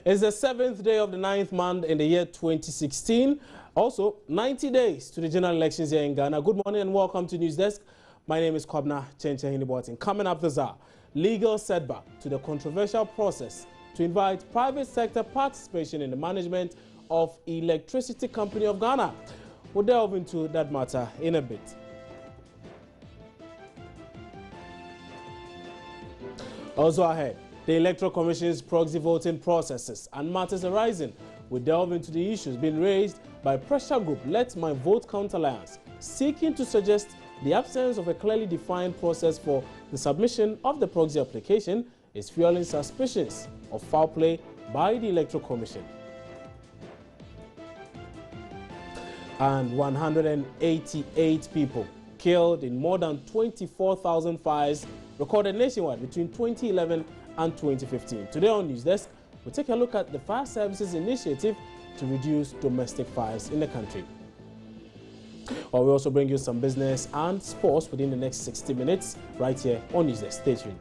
It's the 7th day of the 9th month in the year 2016. Also, 90 days to the general elections here in Ghana. Good morning and welcome to News Desk. My name is Kwabna Chenchehinibotin. Coming up this hour, legal setback to the controversial process to invite private sector participation in the management of Electricity Company of Ghana. We'll delve into that matter in a bit. Also ahead, the Electoral Commission's proxy voting processes and matters arising. We delve into the issues being raised by pressure group Let My Vote Count Alliance, seeking to suggest the absence of a clearly defined process for the submission of the proxy application is fueling suspicions of foul play by the Electoral Commission. And 188 people killed in more than 24,000 fires recorded nationwide between 2011 and 2015. Today on News Desk, we'll take a look at the Fire Services Initiative to reduce domestic fires in the country. Well, we also bring you some business and sports within the next 60 minutes right here on News Desk. Stay tuned.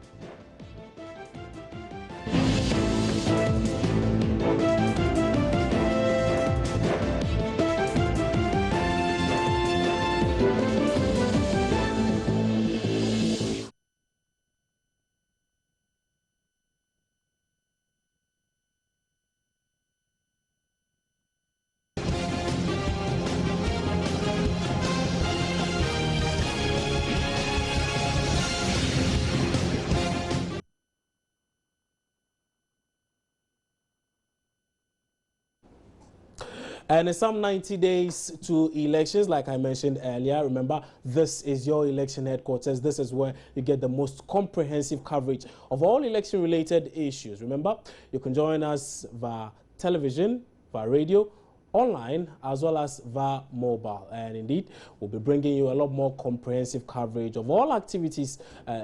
And in some 90 days to elections, like I mentioned earlier, remember, this is your election headquarters. This is where you get the most comprehensive coverage of all election-related issues. Remember, you can join us via television, via radio, online, as well as via mobile. And indeed, we'll be bringing you a lot more comprehensive coverage of all activities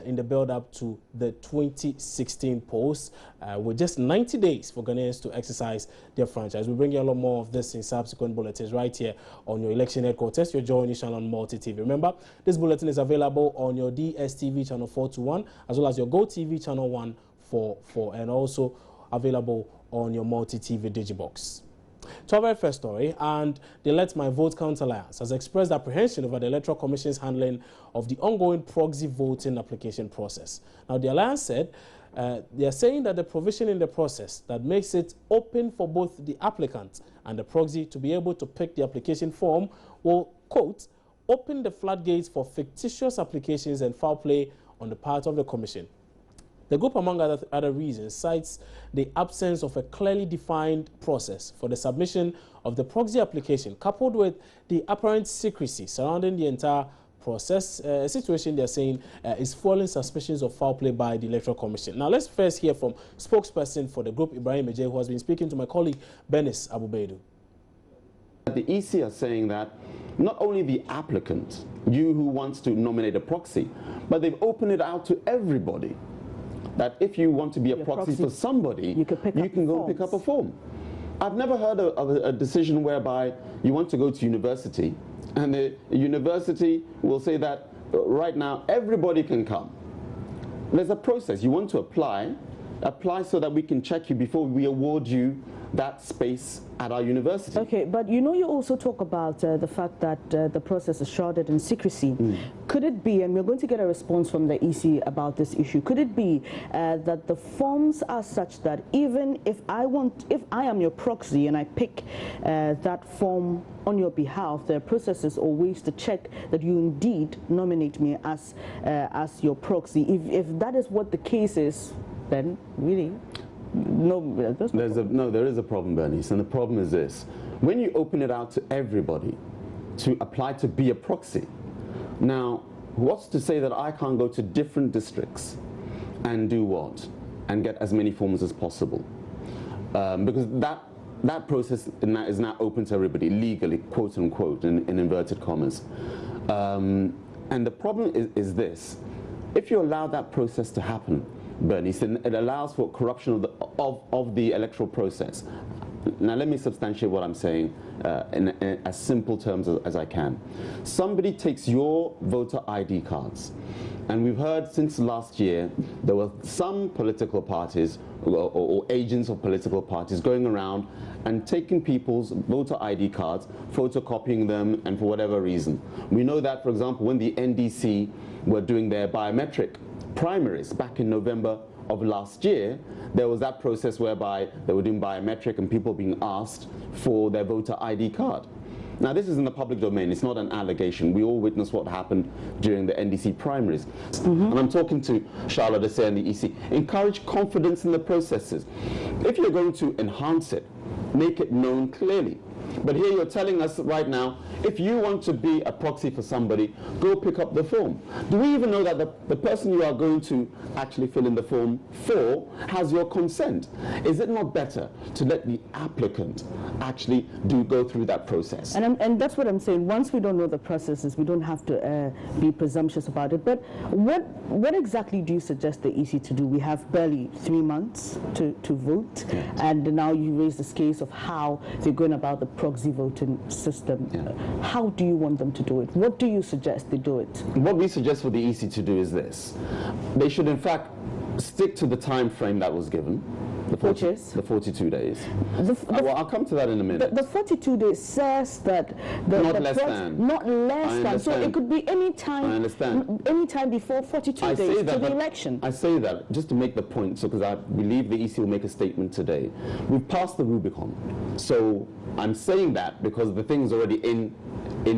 in the build-up to the 2016 polls, with just 90 days for Ghanaians to exercise their franchise. We'll bring you a lot more of this in subsequent bulletins right here on your election headquarters, your Joy Nation on Multi TV. Remember, this bulletin is available on your DSTV channel 421, as well as your Go TV channel 144, and also available on your Multi TV Digibox. To our very first story, and the Let My Vote Count Alliance has expressed apprehension over the Electoral Commission's handling of the ongoing proxy voting application process. Now, the Alliance said they are saying that the provision in the process that makes it open for both the applicant and the proxy to be able to pick the application form will, quote, open the floodgates for fictitious applications and foul play on the part of the Commission. The group, among other reasons, cites the absence of a clearly defined process for the submission of the proxy application, coupled with the apparent secrecy surrounding the entire process, a situation they're saying is fueling suspicions of foul play by the Electoral Commission. Now, let's first hear from spokesperson for the group, Ibrahim Ejay, who has been speaking to my colleague, Benis Abubeidu. The EC are saying that not only the applicant, you who wants to nominate a proxy, but they've opened it out to everybody. That if you want to be a proxy for somebody, you can go pick up a form. I've never heard of a decision whereby you want to go to university and the university will say that right now everybody can come. There's a process. You want to apply so that we can check you before we award you that space at our university. Okay, but you know, you also talk about the fact that the process is shrouded in secrecy. Could it be, and we're going to get a response from the EC about this issue, could it be that the forms are such that even if I am your proxy and I pick that form on your behalf, the process is always to check that you indeed nominate me as your proxy. If that is what the case is, then really, no, there is a problem, Bernice, and the problem is this. When you open it out to everybody to apply to be a proxy, now, what's to say that I can't go to different districts and do what? And get as many forms as possible? Because that process is now open to everybody, legally, quote unquote, in inverted commas. And the problem is this. If you allow that process to happen, Bernice, then it allows for corruption of the electoral process. Now let me substantiate what I'm saying in as simple terms as I can. Somebody takes your voter ID cards, and we've heard since last year there were some political parties or agents of political parties going around and taking people's voter ID cards, photocopying them, and for whatever reason. We know that, for example, when the NDC were doing their biometric primaries back in November of last year, there was that process whereby they were doing biometric and people being asked for their voter ID card. Now, this is in the public domain. It's not an allegation. We all witnessed what happened during the NDC primaries. And I'm talking to Charlotte Essay and the EC. Encourage confidence in the processes. If you're going to enhance it, make it known clearly. But here you're telling us right now, if you want to be a proxy for somebody, go pick up the form. Do we even know that the person you are going to actually fill in the form for has your consent? Is it not better to let the applicant actually go through that process? And that's what I'm saying. Once we don't know the processes, we don't have to be presumptuous about it. But what exactly do you suggest the EC to do? We have barely 3 months to vote, and now you raise this case of how they're going about the proxy voting system. How do you want them to do it? What do you suggest they do it? What we suggest for the EC to do is this. They should in fact stick to the time frame that was given. The 42 days. Well, I'll come to that in a minute. The 42 days says that not less than. So it could be any time. I understand. Any time before 42 days to the election. I say that just to make the point, because I believe the EC will make a statement today. We've passed the Rubicon. So I'm saying that because the thing's already in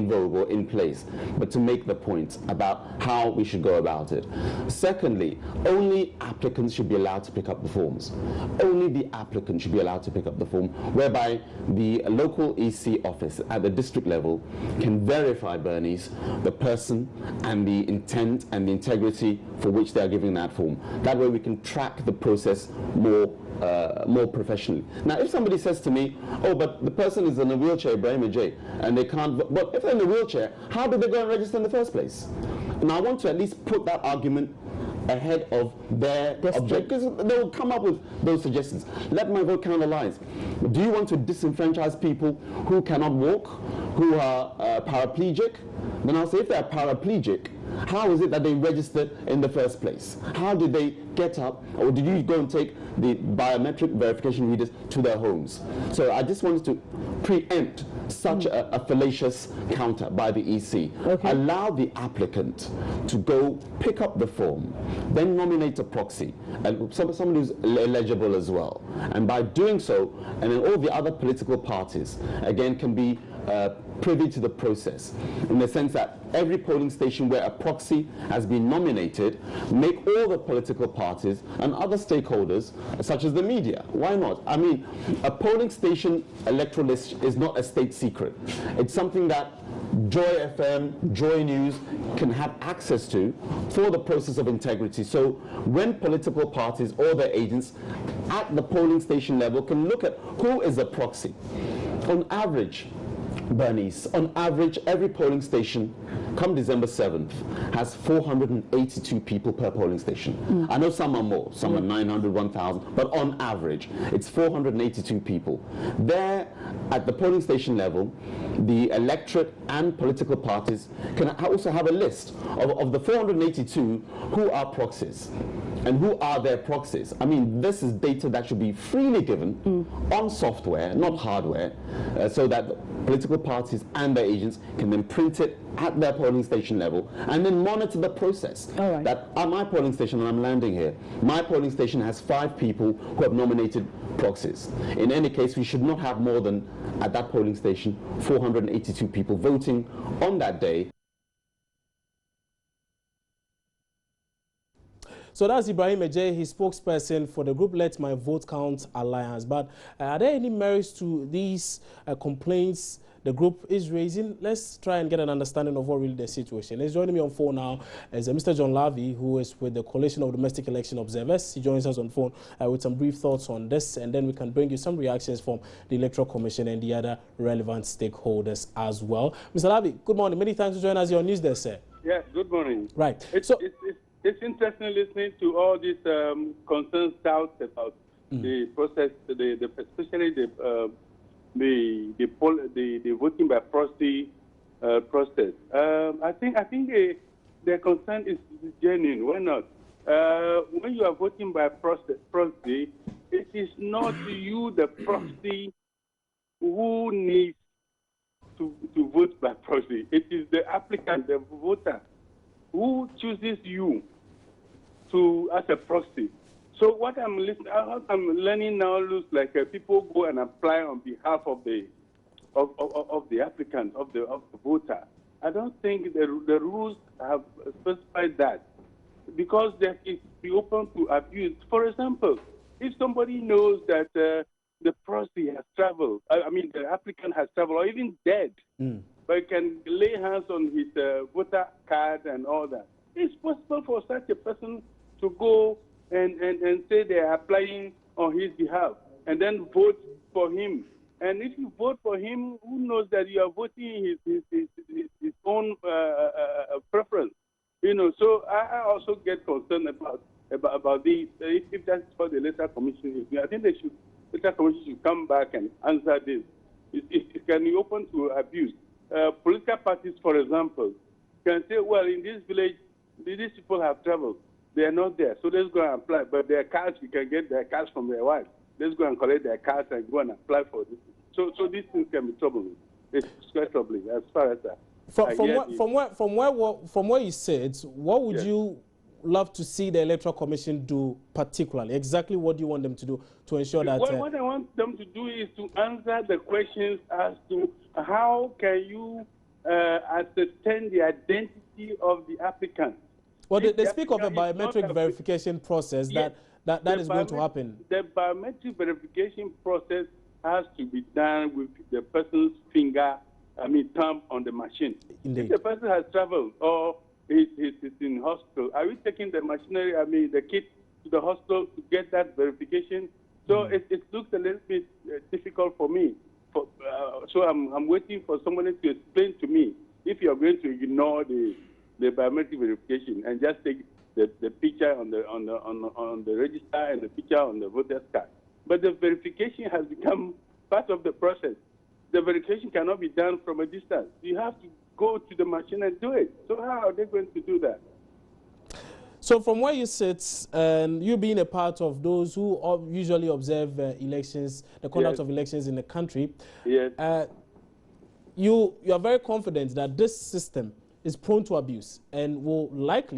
vogue or in place, but to make the point about how we should go about it. Secondly, only applicants should be allowed to pick up the forms. Only the applicant should be allowed to pick up the form, whereby the local EC office at the district level can verify, Bernice, the person and the intent and the integrity for which they are giving that form. That way we can track the process more professionally. Now, if somebody says to me, oh, but the person is in a wheelchair, Ibrahim J, and they can't, but if they're in a wheelchair, how did they go and register in the first place? And I want to at least put that argument ahead of their object, because they will come up with those suggestions. Let my vote count the lines. Do you want to disenfranchise people who cannot walk, who are paraplegic? Then I'll say, if they're paraplegic, how is it that they registered in the first place? How did they get up, or did you go and take the biometric verification readers to their homes? So I just wanted to preempt such a fallacious counter by the EC. Allow the applicant to go pick up the form, then nominate a proxy, and someone who's eligible as well. And by doing so, and then all the other political parties, again, can be privy to the process, in the sense that every polling station where a proxy has been nominated, make all the political parties and other stakeholders, such as the media. Why not? I mean, a polling station electoral list is not a state secret. It's something that Joy FM, Joy News can have access to for the process of integrity. So when political parties or their agents at the polling station level can look at who is a proxy, on average, Bernice, on average, every polling station, come December 7th, has 482 people per polling station. I know some are more, some are 900, 1,000, but on average, it's 482 people. There, at the polling station level, the electorate and political parties can also have a list of the 482 who are proxies. And who are their proxies? I mean, this is data that should be freely given on software, not hardware, so that political parties and their agents can then print it at their polling station level and then monitor the process. That at my polling station, and I'm landing here, my polling station has 5 people who have nominated proxies. In any case, we should not have more than, at that polling station, 482 people voting on that day. So that's Ibrahim Ejay, his spokesperson for the group Let My Vote Count Alliance. But are there any merits to these complaints the group is raising? Let's try and get an understanding of what really the situation is. Joining me on phone now is Mr. John Lavey, who is with the Coalition of Domestic Election Observers. He joins us on phone with some brief thoughts on this, and then we can bring you some reactions from the Electoral Commission and the other relevant stakeholders as well. Mr. Lavey, good morning. Many thanks for joining us on News Desk, sir. Yes, good morning. Right. It's interesting listening to all these concerns, doubts about the process, especially especially the voting by proxy process. I think their concern is genuine. Why not? When you are voting by proxy, it is not you, the proxy, who needs to vote by proxy. It is the applicant, the voter, who chooses you as a proxy. So what I'm learning now looks like people go and apply on behalf of the applicant, of the voter. I don't think the rules have specified that, because that is be open to abuse. For example, if somebody knows that the proxy has traveled, the applicant has traveled, or even dead, but can lay hands on his voter card and all that, it's possible for such a person to go and say they are applying on his behalf and then vote for him. And if you vote for him, who knows that you are voting his own preference? So I also get concerned about this. If that's what the Electoral Commission is doing, I think the Electoral Commission should come back and answer this. It can be open to abuse. Political parties, for example, can say, well, in this village, these people have traveled. They are not there, so let's go and apply. But their cards, you can get their cards from their wife. Let's go and collect their cards and go and apply for this. So these things can be troubling. It's quite troubling as far as that. From where you said, what would you love to see the Electoral Commission do particularly? Exactly what do you want them to do to ensure that... What I want them to do is to answer the questions as to how can you ascertain the identity of the applicant. Well, they speak of a biometric verification process that is going to happen. The biometric verification process has to be done with the person's thumb on the machine. Indeed. If the person has traveled or is in hospital, are we taking the machinery, the kit to the hospital to get that verification? So it looks a little bit difficult for me. So I'm waiting for somebody to explain to me if you are going to ignore the biometric verification and just take the picture on the register and the picture on the voter's card. But the verification has become part of the process. The verification cannot be done from a distance. You have to go to the machine and do it. So how are they going to do that? So from where you sit, and you being a part of those who usually observe elections, the conduct of elections in the country, you are very confident that this system is prone to abuse and will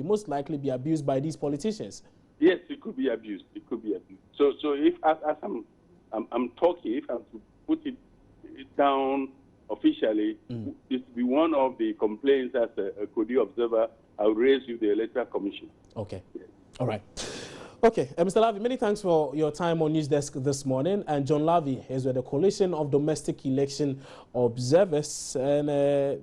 most likely be abused by these politicians. Yes, it could be abused. It could be abused. So if as I'm talking, if I'm to put it down officially, it will be one of the complaints as a Kodi observer I'll raise with the Electoral Commission. Okay. Yes. All right. Okay, Mr. Lavi, many thanks for your time on News Desk this morning. And John Lavi is with the Coalition of Domestic Election Observers. And,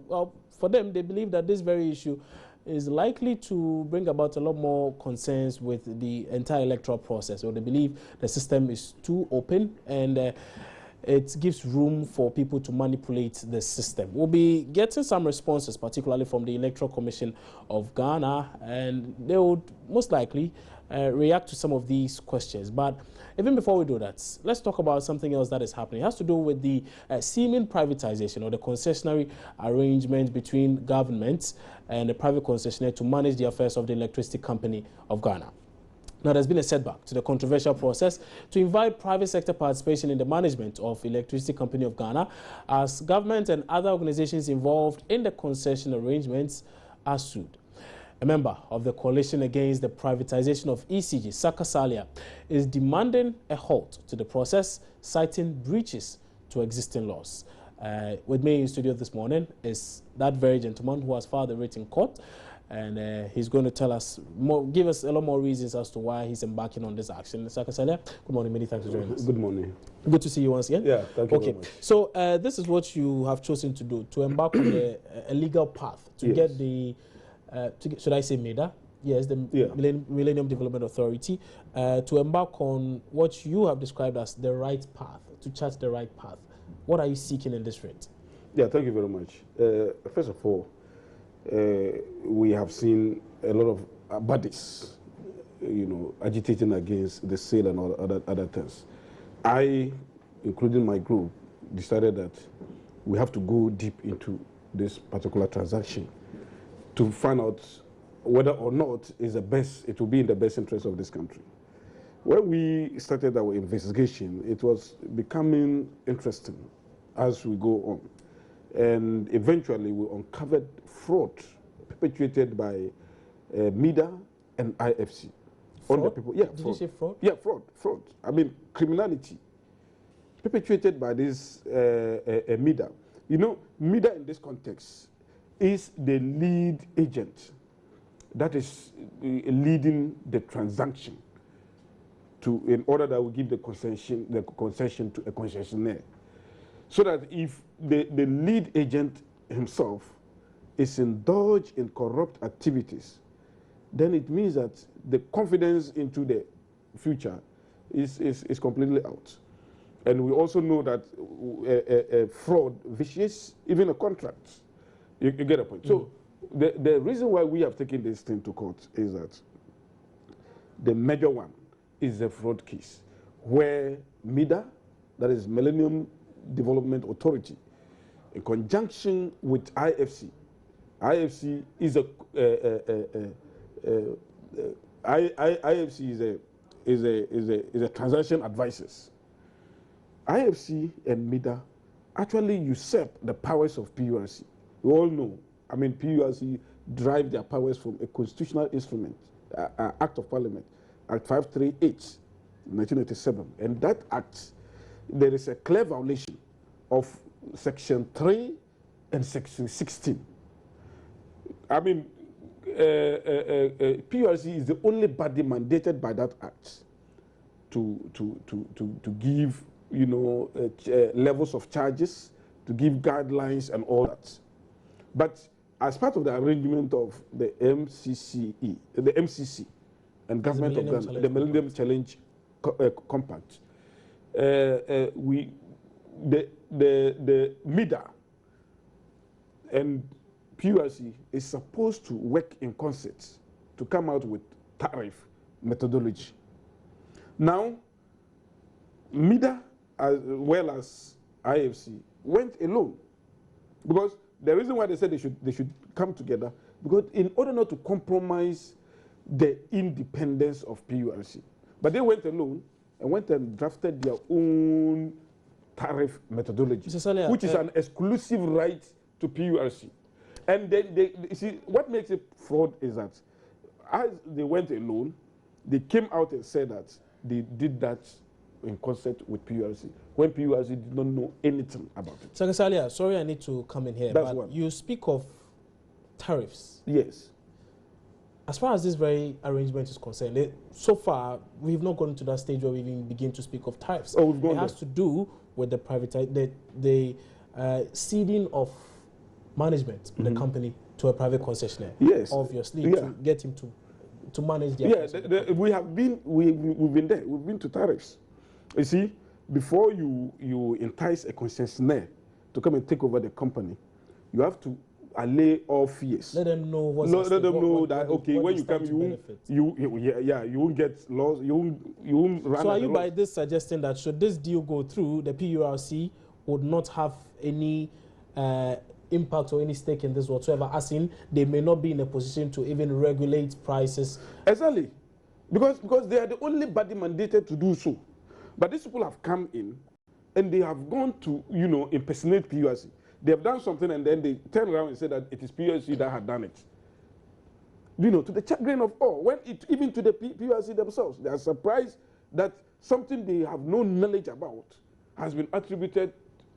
well, for them, they believe that this very issue is likely to bring about a lot more concerns with the entire electoral process. So they believe the system is too open and it gives room for people to manipulate the system. We'll be getting some responses, particularly from the Electoral Commission of Ghana, and they would most likely react to some of these questions. But even before we do that, let's talk about something else that is happening. It has to do with the seeming privatization or the concessionary arrangement between governments and the private concessionaire to manage the affairs of the Electricity Company of Ghana. Now, there's been a setback to the controversial process to invite private sector participation in the management of Electricity Company of Ghana, as government and other organizations involved in the concession arrangements are sued. A member of the Coalition Against the Privatization of ECG, Saka Salia, is demanding a halt to the process, citing breaches to existing laws. With me in studio this morning is that very gentleman who has filed a writ in court, and he's going to tell us give us a lot more reasons as to why he's embarking on this action. Saka Salia, good morning. Many thanks for joining us. Good morning. Good to see you once again. Yeah, thank you very much. So this is what you have chosen to do, to embark on a legal path to get the should I say MEDA? Yes, the Millennium Development Authority, to embark on what you have described as the right path, to chart the right path. What are you seeking in this rate? Yeah, thank you very much. First of all, we have seen a lot of bodies, agitating against the sale and all other things. I including my group, decided that we have to go deep into this particular transaction to find out whether or not it will be in the best interest of this country. When we started our investigation, it was becoming interesting as we go on. And eventually we uncovered fraud perpetuated by MIDA and IFC. Fraud? On the people. Yeah, Did fraud. you say fraud? Yeah, fraud. I mean, criminality perpetuated by this MIDA. You know, MIDA in this context is the lead agent that is leading the transaction in order that we give the concession to a concessionaire. So that if the lead agent himself is indulged in corrupt activities, then it means that the confidence into the future is completely out. And we also know that fraud vitiates even a contract. You get a point. So the reason why we have taken this thing to court is that the major one is the fraud case, where MIDA, that is Millennium Development Authority, in conjunction with IFC is IFC is a transaction advisors. IFC and MIDA actually usurp the powers of PURC. We all know, I mean, PURC drive their powers from a constitutional instrument, Act of Parliament, Act 538, 1987. And that act, there is a clear violation of Section 3 and Section 16. I mean, PURC is the only body mandated by that act to give, you know, levels of charges, to give guidelines and all that. But as part of the arrangement of the MCC and government of Ghana, the Millennium Challenge Compact, the MIDA and PURC is supposed to work in concert to come out with tariff methodology. Now, MIDA as well as IFC went alone, because the reason why they said they should come together, because in order not to compromise the independence of PURC. But they went alone and went and drafted their own tariff methodology, which is an exclusive right to PURC. And then they see what makes it fraud is that as they went alone, they came out and said that they did that in concert with PURC, when PURC did not know anything about it. Secretary Salia, sorry I need to come in here, That's but one. you speak of tariffs. Yes. As far as this very arrangement is concerned, so far we've not gone to that stage where we even begin to speak of tariffs. Oh, we've gone It has to do with the ceding of management of the company to a private concessionaire. Yes. Obviously, Yeah. to get him to manage the affairs. We've been there. We've been to tariffs. You see, before you entice a concessionaire to come and take over the company, you have to allay all fears. Let them know what's Let them know that what when you come, you won't get lost. You won't run. So are you by this suggesting that should this deal go through, the PURC would not have any impact or any stake in this whatsoever, as in they may not be in a position to even regulate prices? Exactly, because they are the only body mandated to do so. But these people have come in and they have gone to, you know, impersonate PURC. They have done something and then they turn around and say that it is PURC that had done it. You know, to the chagrin of all, even to the PURC themselves, they are surprised that something they have no knowledge about has been attributed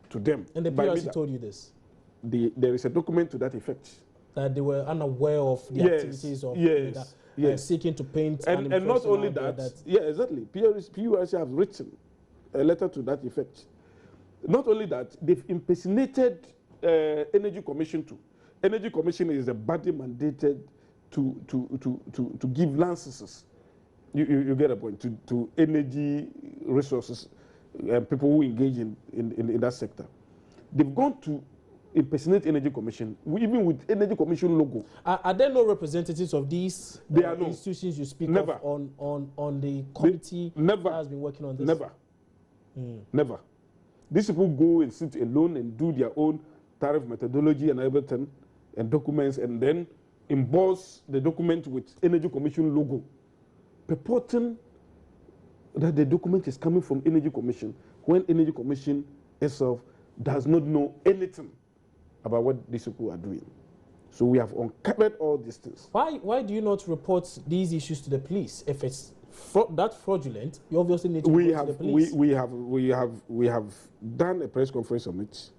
to them. And the PURC told you this? There is a document to that effect. That they were unaware of the activities of seeking to paint and not only that, yeah, exactly. PURC have written a letter to that effect. Not only that, they've impersonated Energy Commission too. Energy Commission is a body mandated to give licenses. You get a point, to energy resources and people who engage in that sector. They've gone to impersonate Energy Commission, even with Energy Commission logo. Are there no representatives of these institutions you speak Never. of on the committee that has been working on this? Never. Never. These people go and sit alone and do their own tariff methodology and everything and documents, and then emboss the document with Energy Commission logo, purporting that the document is coming from Energy Commission, when Energy Commission itself does not know anything about what these people are doing. So we have uncovered all these things. Why do you not report these issues to the police? If it's that fraudulent, you obviously need to report to the police. We have done a press conference on it.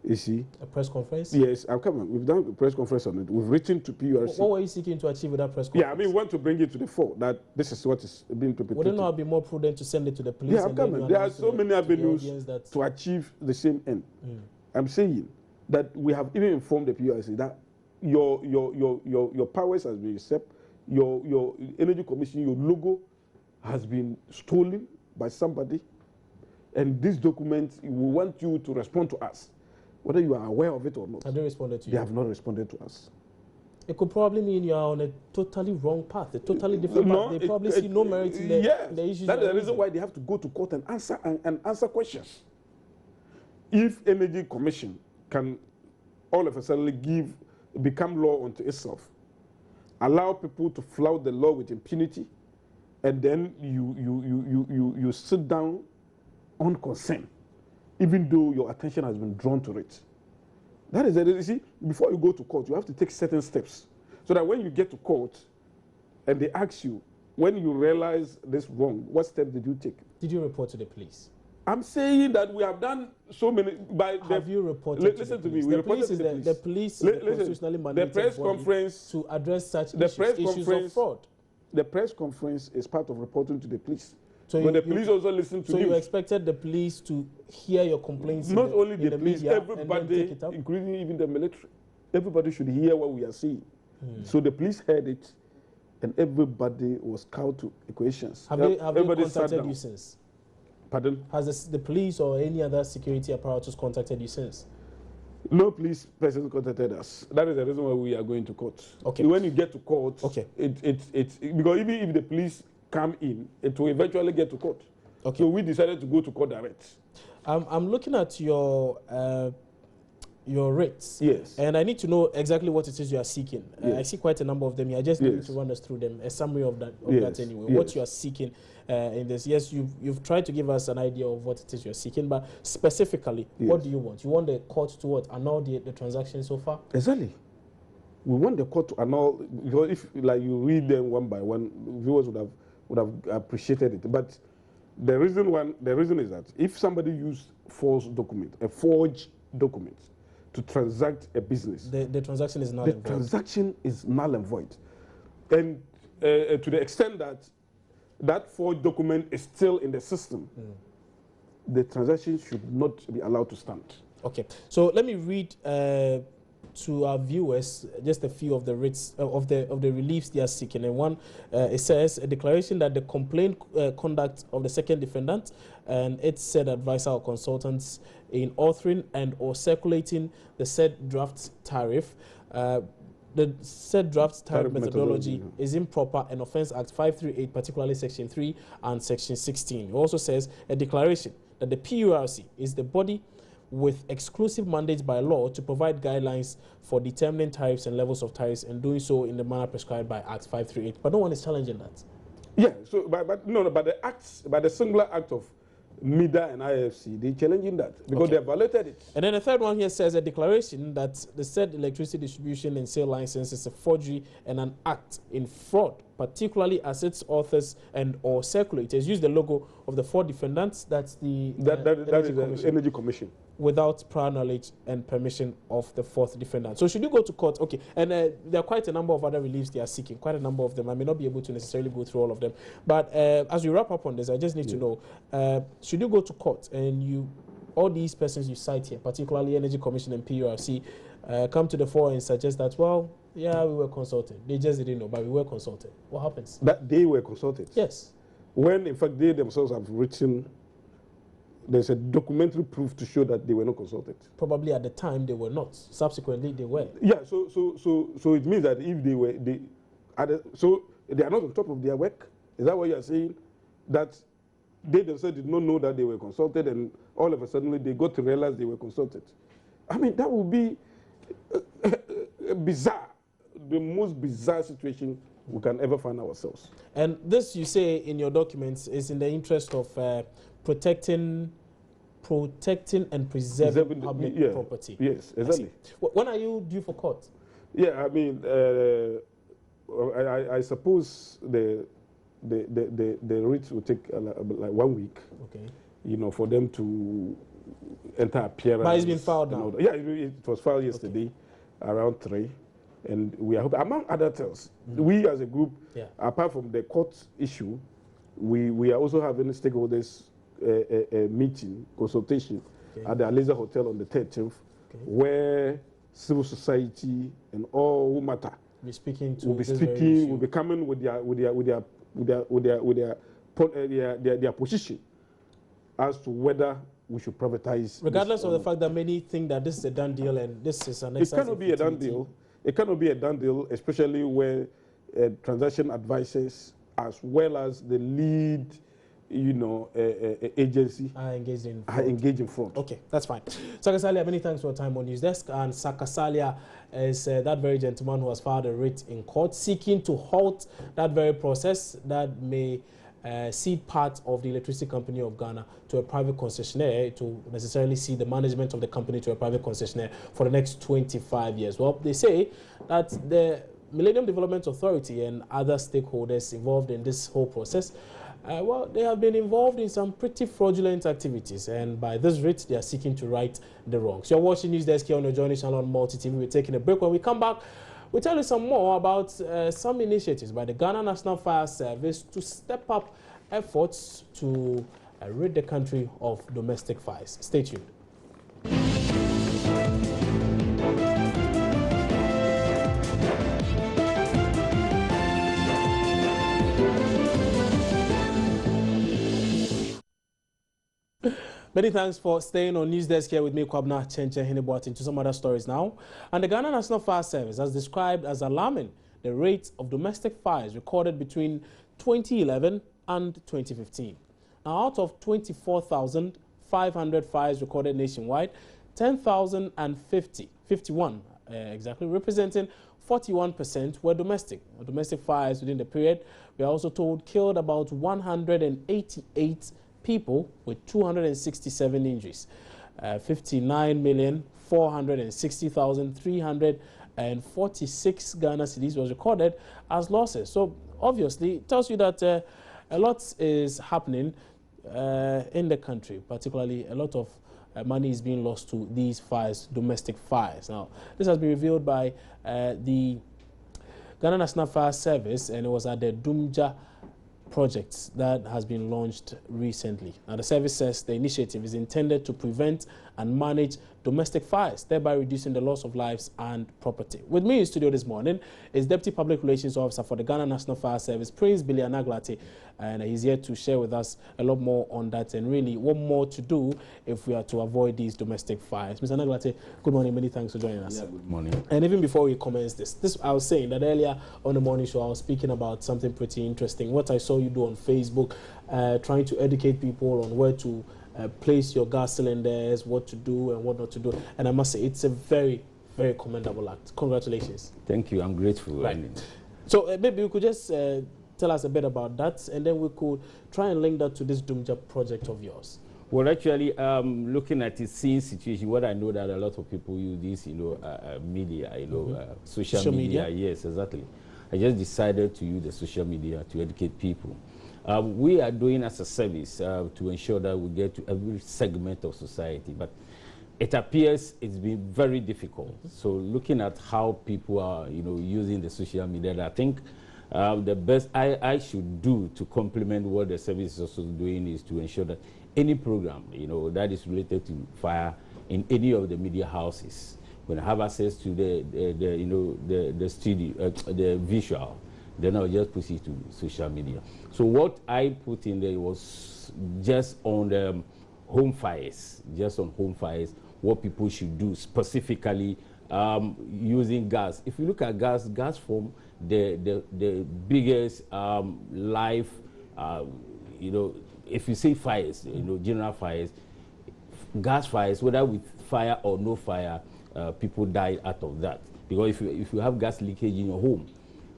You see? A press conference? Yes, I've come on. We've done a press conference on it. We've written to PURC. What were you seeking to achieve with that press conference? Yeah, I mean, we want to bring it to the fore that this is what is being perpetrated. Would it not be more prudent to send it to the police? Yeah, come on. There are so many avenues to achieve the same end. I'm saying that we have even informed the PURC that your powers has been usurped, your Energy Commission, your logo has been stolen by somebody, and this document, we want you to respond to us, whether you are aware of it or not. Have they responded to you? They have not responded to us. It could probably mean you are on a totally wrong path, a totally different path. They probably see no merit in the issues. That's the reason why they have to go to court and answer questions. If Energy Commission can all of a sudden become law unto itself, allow people to flout the law with impunity, and then you sit down unconcerned, even though your attention has been drawn to it. That is it. You see, before you go to court, you have to take certain steps, so that when you get to court and they ask you, when you realize this wrong, what step did you take? Did you report to the police? I'm saying that we have done so many. Have you reported listen to the me. police? We the police is the police is the constitutionally mandated the press conference to address such issues of fraud. The press conference is part of reporting to the police. So but the police also listen to So news. you expected the police to hear your complaints? Not only the police, media, everybody, including even the military, everybody should hear what we are saying. So the police heard it, and everybody was called to equations. Have they contacted you since? Pardon? Has the police or any other security apparatus contacted you since? No police person contacted us. That is the reason why we are going to court. Okay. When you get to court, okay, it's because even if the police come in, it will eventually get to court. Okay. So we decided to go to court direct. I'm looking at your rates. Yes. And I need to know exactly what it is you are seeking. Yes. I see quite a number of them here. I just need you to run us through them, a summary of that anyway. Yes. What you are seeking in this. Yes, you've tried to give us an idea of what it is you're seeking, but specifically, what do you want? You want the court to what? Annul the transaction so far? Exactly. We want the court to annul, because if like you read them one by one, viewers would have appreciated it. But the reason is that if somebody used a forged document to transact a business, the transaction is null and void. The transaction is null and void. And to the extent that that forged document is still in the system, the transaction should not be allowed to stand. Okay, so let me read to our viewers just a few of the rates of the reliefs they are seeking. And one, it says a declaration that the complaint conduct of the second defendant and its said advisor or consultants in authoring and or circulating the said draft tariff. The said draft tariff methodology is improper and offence Act 538, particularly Section 3 and Section 16. It also says a declaration that the PURC is the body with exclusive mandates by law to provide guidelines for determining tariffs and levels of tariffs, and doing so in the manner prescribed by Act 538. But no one is challenging that. Yeah, so but the singular act of MIDA and IFC, they're challenging that because they violated it. And then the third one here says a declaration that the said electricity distribution and sale license is a forgery and an act in fraud, particularly as its authors and or circulators use the logo of the four defendants. That's the Energy Commission. Without prior knowledge and permission of the fourth defendant. So should you go to court? Okay, and there are quite a number of other reliefs they are seeking, quite a number of them. I may not be able to necessarily go through all of them. But as we wrap up on this, I just need to know, should you go to court and all these persons you cite here, particularly Energy Commission and PURC, come to the fore and suggest that, well, yeah, we were consulted. They just didn't know, but we were consulted. What happens? That they were consulted? Yes. When, in fact, they themselves have written, there's a documentary proof to show that they were not consulted. Probably at the time they were not. Subsequently, they were. Yeah, so it means that if they were, so they are not on top of their work? Is that what you are saying? That they themselves did not know that they were consulted, and all of a sudden they got to realize they were consulted. I mean, that would be bizarre, the most bizarre situation we can ever find ourselves. And this, you say in your documents, is in the interest of protecting and preserving public property. Yes, exactly. When are you due for court? Yeah, I mean, I suppose the writ will take like 1 week. Okay. You know, for them to enter appearance. But it's been filed now. Yeah, it was filed yesterday around 3. And we are hoping, among other things, we as a group, apart from the court issue, we are also having stakeholders meeting, consultation at the Aliza Hotel on the 13th, where civil society and all who matter will be coming with their position as to whether we should privatize. Regardless of the fact that many think that this is a done deal and this is an exercise. It cannot be a done deal. It cannot be a done deal, especially where transaction advisors as well as the lead, agency are engaged in fraud. Okay, that's fine. Sakasalia, many thanks for your time on News Desk. And Sakasalia is that very gentleman who has filed a writ in court seeking to halt that very process that may cede part of the electricity company of Ghana to a private concessionaire, to necessarily cede the management of the company to a private concessionaire for the next 25 years. Well, they say that the Millennium Development Authority and other stakeholders involved in this whole process, well, they have been involved in some pretty fraudulent activities, and by this writ, they are seeking to right the wrongs. You're watching News Desk here on the Journey Channel on Multi TV. We're taking a break. When we come back, we'll tell you some more about some initiatives by the Ghana National Fire Service to step up efforts to rid the country of domestic fires. Stay tuned. Many thanks for staying on News Desk here with me, Kwabna Chenche Hinebot, into some other stories now. And the Ghana National Fire Service has described as alarming the rate of domestic fires recorded between 2011 and 2015. Now, out of 24,500 fires recorded nationwide, 10,051 exactly, representing 41% were domestic. Domestic fires within the period, we are also told, killed about 188 people with 267 injuries. 59,460,346 Ghana cedis was recorded as losses. So obviously it tells you that a lot is happening in the country, particularly a lot of money is being lost to these fires, domestic fires. Now, this has been revealed by the Ghana National Fire Service, and it was at the Dumja project that has been launched recently. Now, the service says the initiative is intended to prevent and manage domestic fires, thereby reducing the loss of lives and property. With me in studio this morning is Deputy Public Relations Officer for the Ghana National Fire Service, Prince Billy Anaglate, and he's here to share with us a lot more on that and really what more to do if we are to avoid these domestic fires. Mr. Anaglate, good morning. Many thanks for joining us. Yeah, good morning. And even before we commence this, I was saying that earlier on the morning show, I was speaking about something pretty interesting. What I saw you do on Facebook, trying to educate people on where to place your gas cylinders, what to do and what not to do. And I must say, it's a very, very commendable act. Congratulations. Thank you. I'm grateful. Right. So maybe you could just tell us a bit about that, and then we could try and link that to this Dumja project of yours. Well, actually, looking at the scene situation, what I know that a lot of people use this, media, social media. Yes, exactly. I just decided to use the social media to educate people. We are doing as a service to ensure that we get to every segment of society, but it appears it's been very difficult. So looking at how people are, using the social media, I think the best I should do to complement what the service is also doing is to ensure that any program, that is related to fire in any of the media houses, when I have access to the studio, the visual, then I'll just push it to social media. So what I put in there was just on the home fires, what people should do specifically using gas. If you look at gas form the biggest life, if you say fires, you know, general fires, gas fires, whether with fire or no fire, people die out of that. Because if you have gas leakage in your home,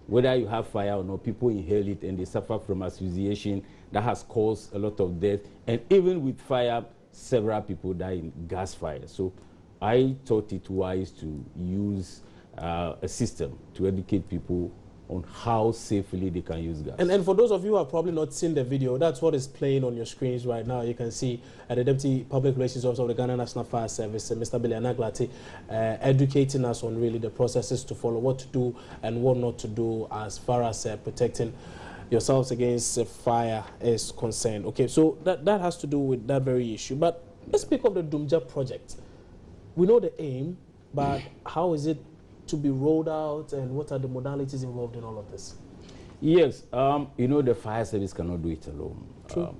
whether you have fire or not, people inhale it and they suffer from asphyxiation. That has caused a lot of death. And even with fire, several people die in gas fire. So I thought it wise to use a system to educate people on how safely they can use gas. And for those of you who have probably not seen the video, that's what is playing on your screens right now. You can see the Deputy Public Relations Officer of the Ghana National Fire Service, Mr. Billy Anaglati, educating us on really the processes to follow, what to do and what not to do as far as protecting yourselves against fire is concerned. Okay, so that has to do with that very issue. But let's speak of the Dumja project. We know the aim, but how is it to be rolled out, and what are the modalities involved in all of this? Yes, you know, the fire service cannot do it alone.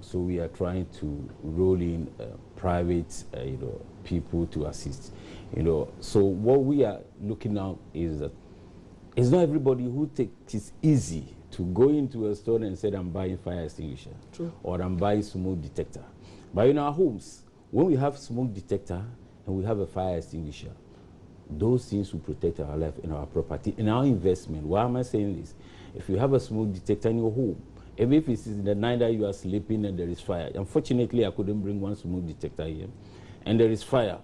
So we are trying to roll in private, you know, people to assist. You know, so what we are looking at is that it's not everybody who takes it easy to go into a store and say, I'm buying fire extinguisher, or I'm buying smoke detector. But in our homes, when we have smoke detector and we have a fire extinguisher, those things will protect our life and our property and our investment. Why am I saying this? If you have a smoke detector in your home, even if it's in the night that you are sleeping and there is fire, unfortunately I couldn't bring one smoke detector here, and there is fire,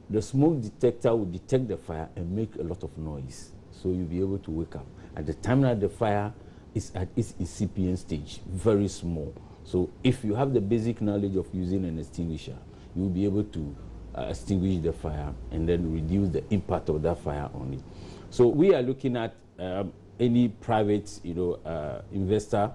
the smoke detector will detect the fire and make a lot of noise. So you'll be able to wake up. At the time that the fire is at its incipient stage, very small. So if you have the basic knowledge of using an extinguisher, you'll be able to extinguish the fire and then reduce the impact of that fire on it. So we are looking at any private, you know, investor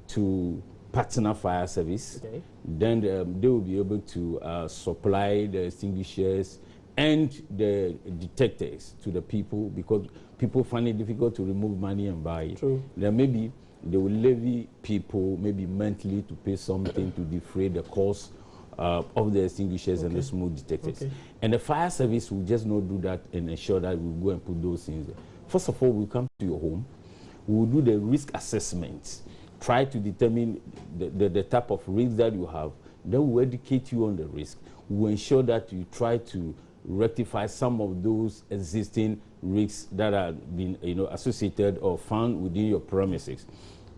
to partner fire service. Okay. Then they will be able to supply the extinguishers and the detectors to the people, because people find it difficult to remove money and buy it. True. Then maybe they will levy people maybe monthly to pay something to defray the cost of the extinguishers and the smoke detectors. And the fire service will just not do that and ensure that we'll go and put those things there. First of all, we'll come to your home, we'll do the risk assessment, try to determine the type of risk that you have, then we'll educate you on the risk. We'll ensure that you try to rectify some of those existing risks that are been, you know, associated or found within your premises,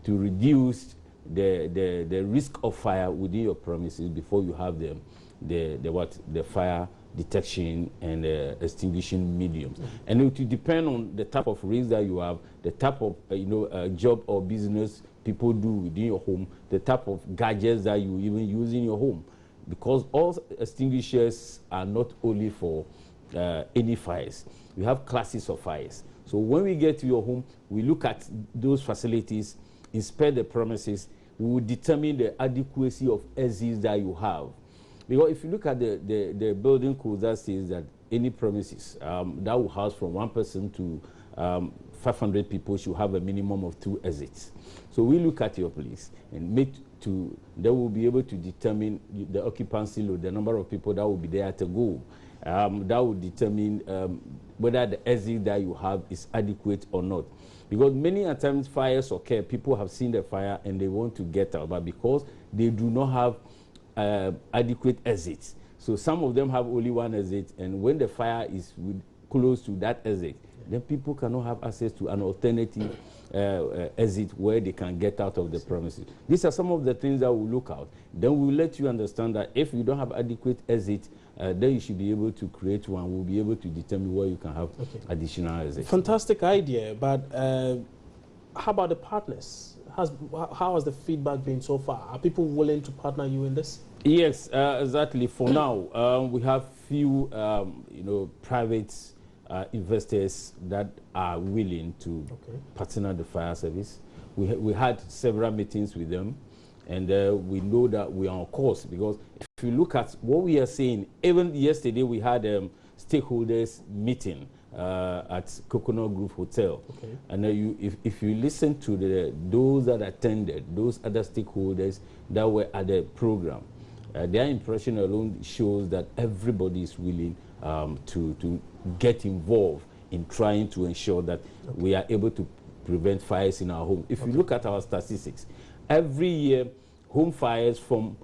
to reduce the risk of fire within your premises before you have the fire detection and extinguishing mediums. And it will depend on the type of risk that you have, the type of job or business people do within your home, the type of gadgets that you even use in your home, because all extinguishers are not only for any fires. We have classes of fires. So when we get to your home, we look at those facilities, inspect the premises, we will determine the adequacy of exits that you have. Because if you look at the building code that says that any premises that will house from 1 person to 500 people should have a minimum of 2 exits. So we look at your place and they will be able to determine the occupancy load, the number of people that will be there to go. That will determine whether the exit that you have is adequate or not. Because many a times fires occur, people have seen the fire and they want to get out, but because they do not have adequate exits. So some of them have only 1 exit, and when the fire is close to that exit, then people cannot have access to an alternative exit where they can get out of the premises. These are some of the things that we'll look out. Then we'll let you understand that if you don't have adequate exit, then you should be able to create one. We'll be able to determine where you can have additional exits. Fantastic idea, but how about the partners? How has the feedback been so far? Are people willing to partner you in this? Yes, exactly. For now, we have few, private investors that are willing to partner the fire service. We had several meetings with them, and we know that we are on course, because if you look at what we are saying, even yesterday we had a stakeholders meeting at Coconut Grove Hotel. And if you listen to those that attended, those other stakeholders that were at the program, their impression alone shows that everybody is willing to get involved in trying to ensure that we are able to prevent fires in our home. If you look at our statistics, every year home fires from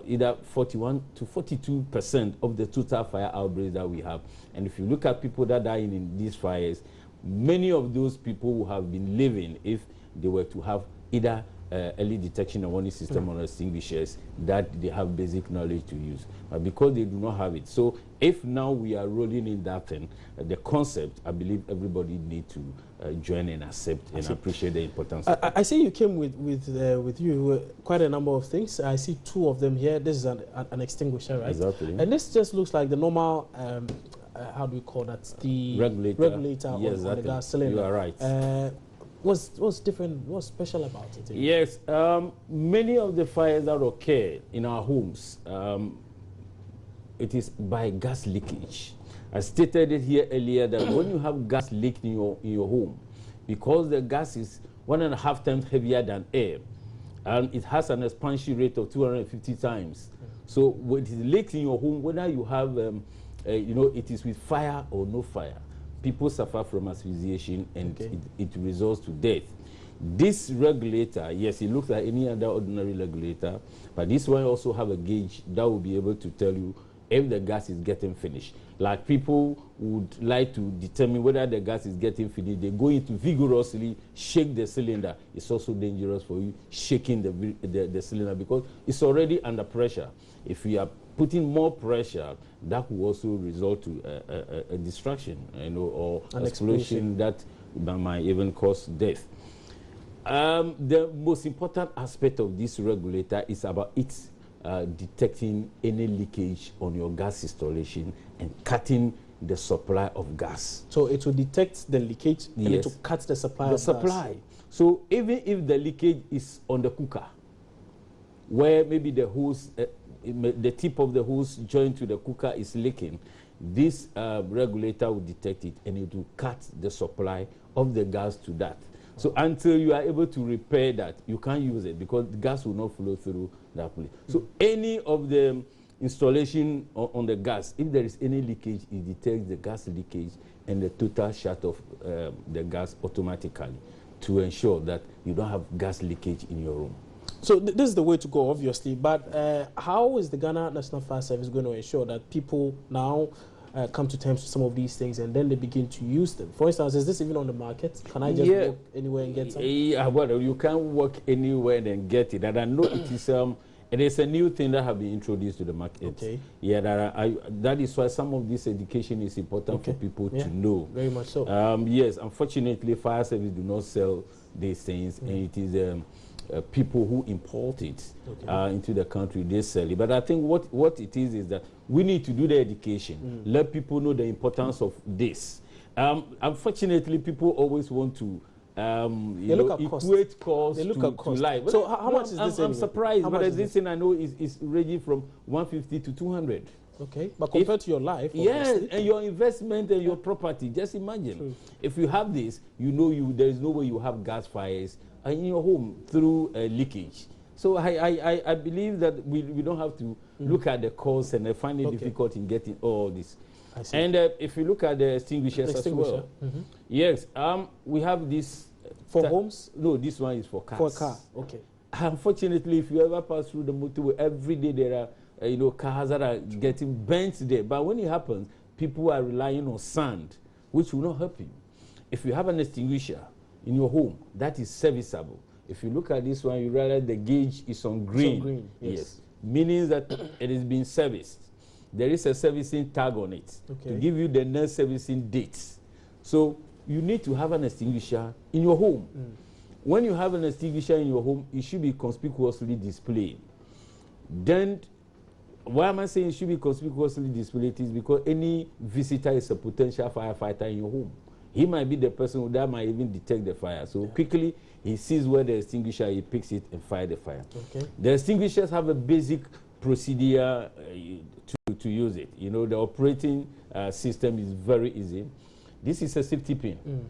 either 41 to 42% of the total fire outbreaks that we have. And if you look at people that die in these fires, many of those people who have been living if they were to have either early detection and warning system or extinguishers that they have basic knowledge to use. But because they do not have it. So if now we are rolling in that thing, the concept, I believe everybody need to join and accept and appreciate the importance. I see you came with you quite a number of things. I see two of them here. This is an extinguisher, right? Exactly. And this just looks like the normal, how do we call that? The regulator yes, on the gas cylinder. You are right. What's different? What's special about it? Yes, many of the fires that occur in our homes, it is by gas leakage. I stated it here earlier that when you have gas leak in your home, because the gas is 1.5 times heavier than air, and it has an expansion rate of 250 times. So when it leaks in your home, whether you have, it is with fire or no fire, people suffer from asphyxiation and it results to death. This regulator, yes, it looks like any other ordinary regulator, but this one also have a gauge that will be able to tell you if the gas is getting finished. Like people would like to determine whether the gas is getting finished, they go into vigorously shake the cylinder. It's also dangerous for you shaking the cylinder because it's already under pressure. If you are putting more pressure, that will also result to a distraction, or an explosion that might even cause death. The most important aspect of this regulator is about its detecting any leakage on your gas installation and cutting the supply of gas. So it will detect the leakage and it will cut the supply of gas. So even if the leakage is on the cooker, where maybe the hose, the tip of the hose joined to the cooker is leaking, this regulator will detect it and it will cut the supply of the gas to that. So until you are able to repair that, you can't use it because the gas will not flow through that place. So any of the installation on the gas, if there is any leakage, it detects the gas leakage and the total shut off the gas automatically to ensure that you don't have gas leakage in your room. So this is the way to go, obviously. But how is the Ghana National Fire Service going to ensure that people now come to terms with some of these things and then they begin to use them? For instance, is this even on the market? Can I just walk anywhere and get some? Yeah, well, you can't walk anywhere and get it. And I know it is a new thing that have been introduced to the market. Okay. Yeah, that is why some of this education is important for people to know. Very much so. Yes, unfortunately, fire service do not sell these things, and it is people who import it into the country, they sell it. But I think what it is that we need to do the education, let people know the importance of this. Unfortunately, people always want to equate cost to life. So how much is this? I'm surprised, but this thing I know is ranging from 150 to 200. Okay, but compared to your life, yes, and your investment and your property, just imagine. If you have this, there is no way you have gas fires in your home through leakage. So I believe that we don't have to look at the cost and find it difficult in getting all this. And if you look at the extinguishers as well, yes, we have this for homes. No, this one is for cars. For a car, okay. Unfortunately, if you ever pass through the motorway, every day there are cars that are getting bent there. But when it happens, people are relying on sand, which will not help you. If you have an extinguisher in your home, that is serviceable. If you look at this one, you realize the gauge is on green. It's on green, yes. Meaning that it is being serviced. There is a servicing tag on it to give you the next servicing dates. So you need to have an extinguisher in your home. When you have an extinguisher in your home, it should be conspicuously displayed. Then, why am I saying it should be conspicuously displayed? Is because any visitor is a potential firefighter in your home. He might be the person that might even detect the fire. So quickly, he sees where the extinguisher, he picks it and fires the fire. The extinguishers have a basic procedure to use it. The operating system is very easy. This is a safety pin.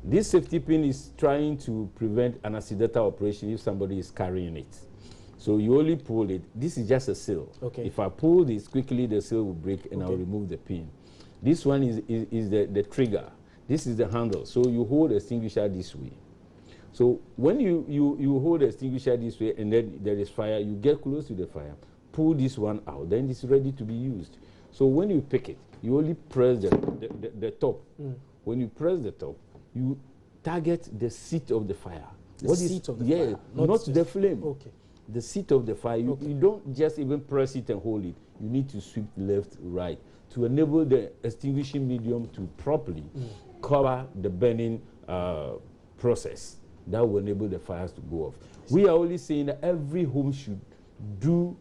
This safety pin is trying to prevent an accidental operation if somebody is carrying it. So you only pull it. This is just a seal. If I pull this quickly, the seal will break and I'll remove the pin. This one is the trigger. This is the handle. So you hold the extinguisher this way. So when you hold the extinguisher this way and then there is fire, you get close to the fire, pull this one out, then it's ready to be used. So when you pick it, you only press the top. When you press the top, you target the seat of the fire. The seat of the fire? Not the flame. Okay. The seat of the fire. You don't just even press it and hold it. You need to sweep left, right to enable the extinguishing medium to properly cover the burning process. That will enable the fires to go off. We are only saying that every home should do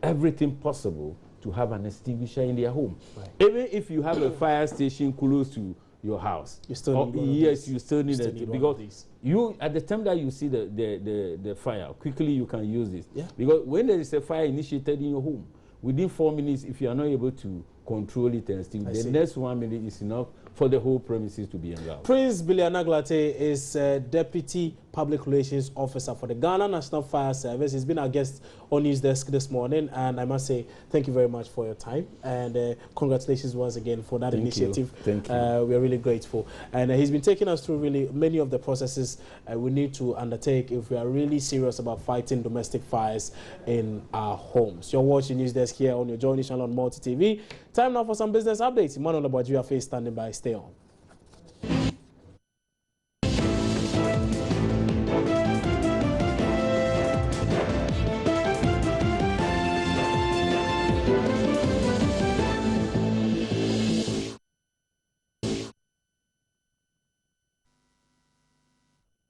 everything possible to have an extinguisher in their home. Right. Even if you have a fire station close to your house, you still need you still need it, because you, at the time that you see the fire, quickly you can use this. Yeah. Because when there is a fire initiated in your home, within 4 minutes, if you are not able to control it and extinguish, the next 1 minute is enough for the whole premises to be engulfed. Prince Bilianaglate is Deputy Public Relations Officer for the Ghana National Fire Service. He's been our guest on News Desk this morning, and I must say thank you very much for your time, and congratulations once again for that initiative. Thank you. We are really grateful. And he's been taking us through really many of the processes we need to undertake if we are really serious about fighting domestic fires in our homes. You're watching News Desk here on your Journey channel on Multi TV. Time now for some business updates. Emmanuel Abadjua face standing by. Stay on.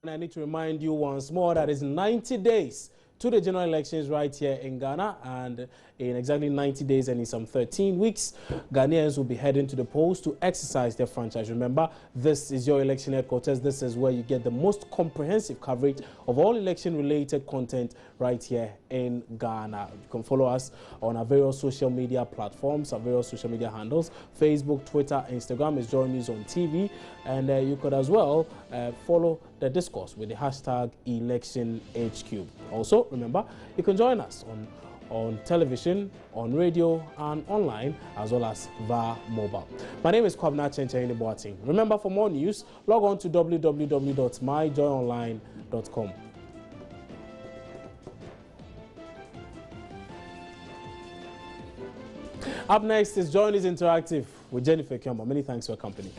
And I need to remind you once more that it's 90 days to the general elections right here in Ghana, and in exactly 90 days and in some 13 weeks, Ghanaians will be heading to the polls to exercise their franchise. Remember, this is your election headquarters. This is where you get the most comprehensive coverage of all election-related content right here in Ghana. You can follow us on our various social media platforms, our various social media handles, Facebook, Twitter, Instagram is Joy News on TV, and you could as well follow the discourse with the hashtag ElectionHQ. Also, remember, you can join us on television, on radio, and online, as well as via mobile. My name is Kwabna Chencheni Boating. Remember, for more news, log on to www.myjoyonline.com. Up next is Joy News Interactive with Jennifer Kiomba. Many thanks for your company.